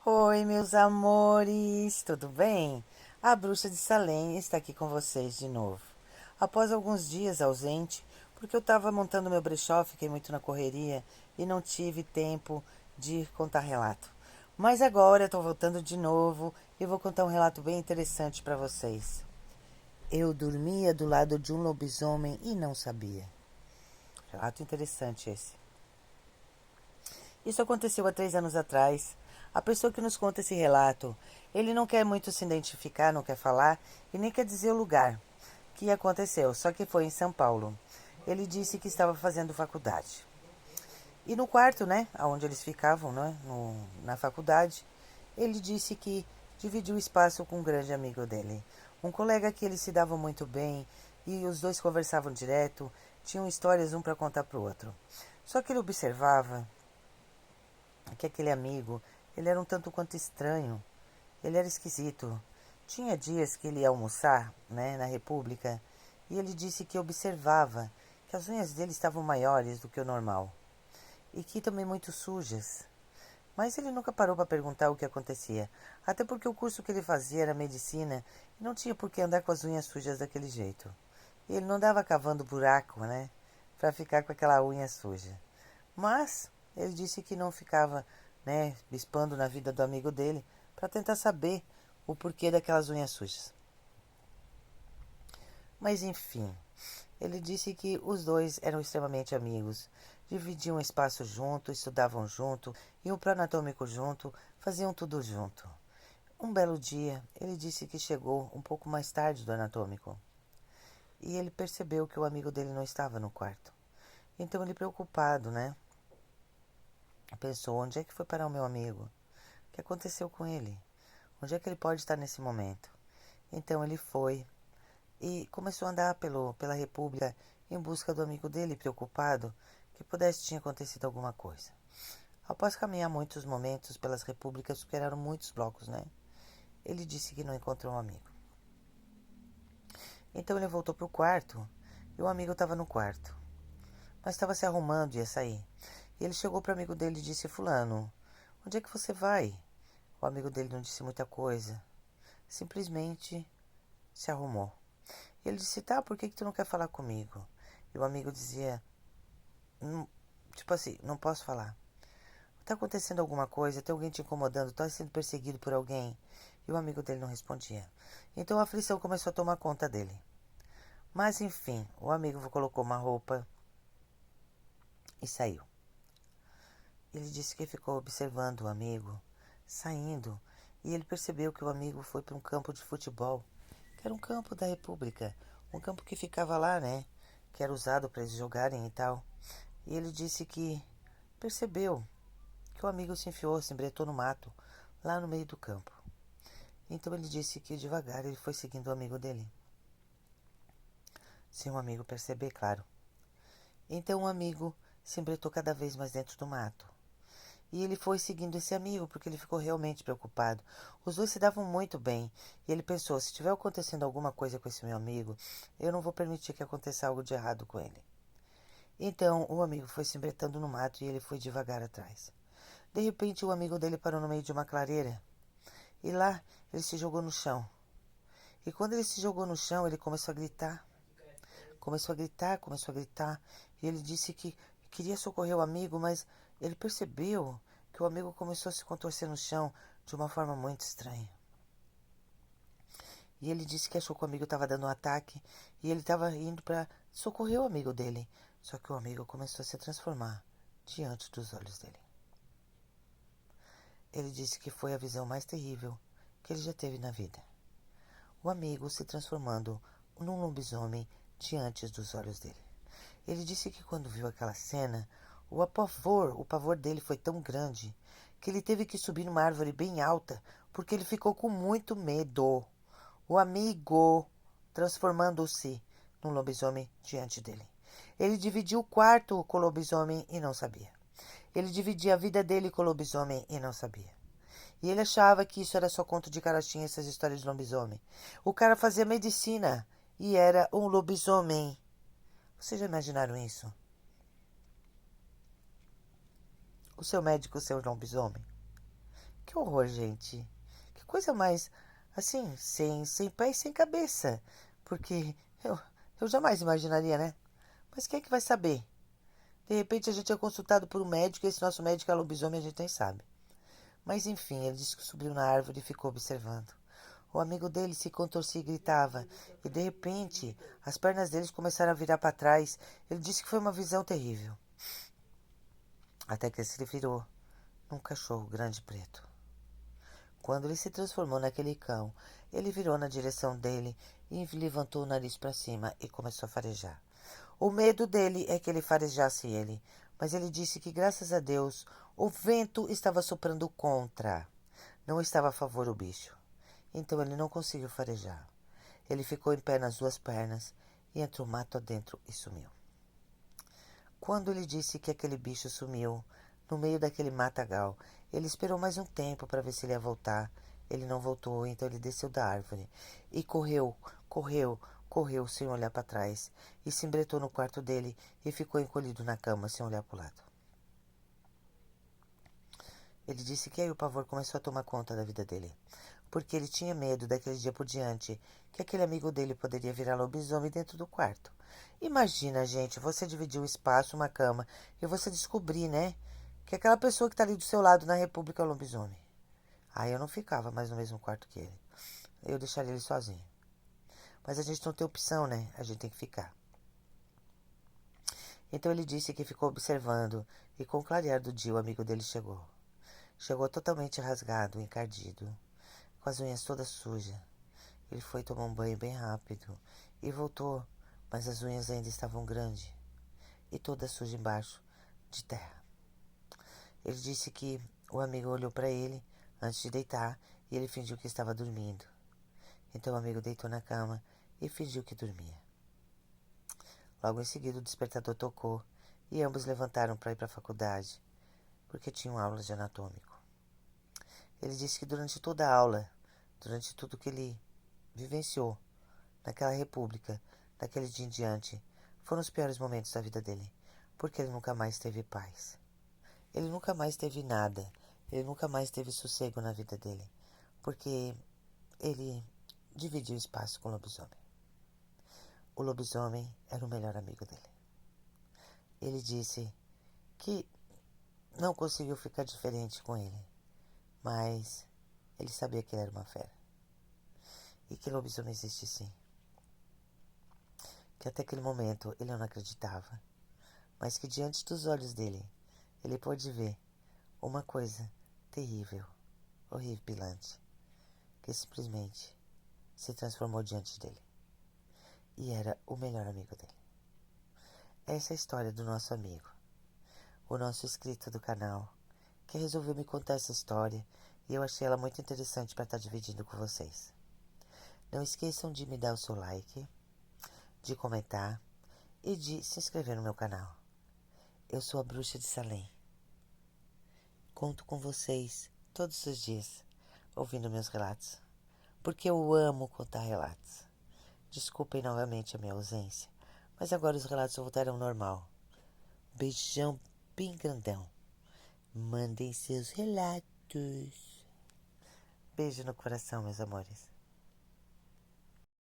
Oi, meus amores, tudo bem? A Bruxa de Salem está aqui com vocês de novo. Após alguns dias ausente, porque eu estava montando meu brechó, fiquei muito na correria e não tive tempo de contar relato. Mas agora estou voltando de novo e vou contar um relato bem interessante para vocês. Eu dormia do lado de um lobisomem e não sabia. Relato interessante esse. Isso aconteceu há 3 anos atrás. A pessoa que nos conta esse relato, ele não quer muito se identificar, não quer falar e nem quer dizer o lugar que aconteceu, só que foi em São Paulo. Ele disse que estava fazendo faculdade. E no quarto, né, onde eles ficavam, né, na faculdade, ele disse que dividiu o espaço com um grande amigo dele. Um colega que eles se davam muito bem e os dois conversavam direto, tinham histórias um para contar para o outro. Só que ele observava que aquele amigo, ele era um tanto quanto estranho. Ele era esquisito. Tinha dias que ele ia almoçar, né, na República, e ele disse que observava que as unhas dele estavam maiores do que o normal e que também muito sujas. Mas ele nunca parou para perguntar o que acontecia, até porque o curso que ele fazia era medicina e não tinha por que andar com as unhas sujas daquele jeito. E ele não andava cavando buraco, né, para ficar com aquela unha suja. Mas ele disse que não ficava, né, bispando na vida do amigo dele para tentar saber o porquê daquelas unhas sujas. Mas enfim, ele disse que os dois eram extremamente amigos, dividiam espaço junto, estudavam junto, iam para o anatômico junto, faziam tudo junto. Um belo dia, ele disse que chegou um pouco mais tarde do anatômico e ele percebeu que o amigo dele não estava no quarto. Então ele, preocupado, né, pensou: onde é que foi parar o meu amigo? O que aconteceu com ele? Onde é que ele pode estar nesse momento? Então ele foi e começou a andar pela República em busca do amigo dele, preocupado que pudesse ter acontecido alguma coisa. Após caminhar muitos momentos pelas repúblicas, porque eram muitos blocos, né? Ele disse que não encontrou um amigo. Então ele voltou para o quarto e o amigo estava no quarto, mas estava se arrumando e ia sair. E ele chegou para o amigo dele e disse: Fulano, onde é que você vai? O amigo dele não disse muita coisa, simplesmente se arrumou. E ele disse: tá, por que tu não quer falar comigo? E o amigo dizia: não, tipo assim, não posso falar. Tá acontecendo alguma coisa? Tem alguém te incomodando? Tá sendo perseguido por alguém? E o amigo dele não respondia. Então a aflição começou a tomar conta dele. Mas enfim, o amigo colocou uma roupa e saiu. Ele disse que ficou observando o amigo saindo e ele percebeu que o amigo foi para um campo de futebol, que era um campo da República, um campo que ficava lá, né? Que era usado para eles jogarem e tal. E ele disse que percebeu que o amigo se enfiou, se embretou no mato, lá no meio do campo. Então ele disse que devagar ele foi seguindo o amigo dele. Sem o amigo perceber, claro. Então o amigo se embretou cada vez mais dentro do mato. E ele foi seguindo esse amigo porque ele ficou realmente preocupado. Os dois se davam muito bem. E ele pensou: se tiver acontecendo alguma coisa com esse meu amigo, eu não vou permitir que aconteça algo de errado com ele. Então o amigo foi se embretando no mato e ele foi devagar atrás. De repente o amigo dele parou no meio de uma clareira. E lá ele se jogou no chão. E quando ele se jogou no chão, ele começou a gritar. Começou a gritar, começou a gritar. E ele disse que queria socorrer o amigo, mas ele percebeu que o amigo começou a se contorcer no chão de uma forma muito estranha. E ele disse que achou que o amigo estava dando um ataque e ele estava indo para socorrer o amigo dele. Só que o amigo começou a se transformar diante dos olhos dele. Ele disse que foi a visão mais terrível que ele já teve na vida. O amigo se transformando num lobisomem diante dos olhos dele. Ele disse que quando viu aquela cena, o pavor dele foi tão grande que ele teve que subir numa árvore bem alta porque ele ficou com muito medo. O amigo transformando-se num lobisomem diante dele. Ele dividiu o quarto com o lobisomem e não sabia. Ele dividia a vida dele com o lobisomem e não sabia. E ele achava que isso era só conto de carochinha, essas histórias de lobisomem. O cara fazia medicina e era um lobisomem. Vocês já imaginaram isso? O seu médico ser um lobisomem? Que horror, gente. Que coisa mais, assim, sem pé e sem cabeça. Porque eu jamais imaginaria, né? Mas quem é que vai saber? De repente a gente é consultado por um médico e esse nosso médico é lobisomem e a gente nem sabe. Mas enfim, ele disse que subiu na árvore e ficou observando. O amigo dele se contorcia e gritava, e de repente as pernas deles começaram a virar para trás. Ele disse que foi uma visão terrível. Até que ele se virou num cachorro grande e preto. Quando ele se transformou naquele cão, ele virou na direção dele e levantou o nariz para cima e começou a farejar. O medo dele é que ele farejasse ele, mas ele disse que, graças a Deus, o vento estava soprando contra. Não estava a favor do bicho. Então ele não conseguiu farejar. Ele ficou em pé nas duas pernas e entrou mato adentro e sumiu. Quando ele disse que aquele bicho sumiu, no meio daquele matagal, ele esperou mais um tempo para ver se ele ia voltar. Ele não voltou, então ele desceu da árvore e correu, correu, correu sem olhar para trás e se embretou no quarto dele e ficou encolhido na cama sem olhar para o lado. Ele disse que aí o pavor começou a tomar conta da vida dele, porque ele tinha medo daquele dia por diante que aquele amigo dele poderia virar lobisomem dentro do quarto. Imagina, gente, você dividir um espaço, uma cama, e você descobrir, né, que aquela pessoa que está ali do seu lado na República é um lobisomem. Aí eu não ficava mais no mesmo quarto que ele. Eu deixaria ele sozinho. Mas a gente não tem opção, né? A gente tem que ficar. Então ele disse que ficou observando e com o clarear do dia o amigo dele chegou. Chegou totalmente rasgado, encardido, com as unhas todas sujas. Ele foi tomar um banho bem rápido e voltou, mas as unhas ainda estavam grandes e toda suja embaixo de terra. Ele disse que o amigo olhou para ele antes de deitar e ele fingiu que estava dormindo. Então o amigo deitou na cama e fingiu que dormia. Logo em seguida o despertador tocou e ambos levantaram para ir para a faculdade, porque tinham aulas de anatômico. Ele disse que durante toda a aula, durante tudo que ele vivenciou naquela república, daquele dia em diante, foram os piores momentos da vida dele, porque ele nunca mais teve paz. Ele nunca mais teve nada, ele nunca mais teve sossego na vida dele, porque ele dividiu espaço com o lobisomem. O lobisomem era o melhor amigo dele. Ele disse que não conseguiu ficar diferente com ele, mas ele sabia que ele era uma fera. E que lobisomem existe sim. Que até aquele momento ele não acreditava, mas que diante dos olhos dele, ele pôde ver uma coisa terrível, horripilante, que simplesmente se transformou diante dele. E era o melhor amigo dele. Essa é a história do nosso amigo, o nosso inscrito do canal, que resolveu me contar essa história e eu achei ela muito interessante para estar dividindo com vocês. Não esqueçam de me dar o seu like, de comentar e de se inscrever no meu canal. Eu sou a Bruxa de Salem. Conto com vocês todos os dias, ouvindo meus relatos, porque eu amo contar relatos. Desculpem novamente a minha ausência, mas agora os relatos voltarão ao normal. Beijão bem grandão. Mandem seus relatos. Beijo no coração, meus amores.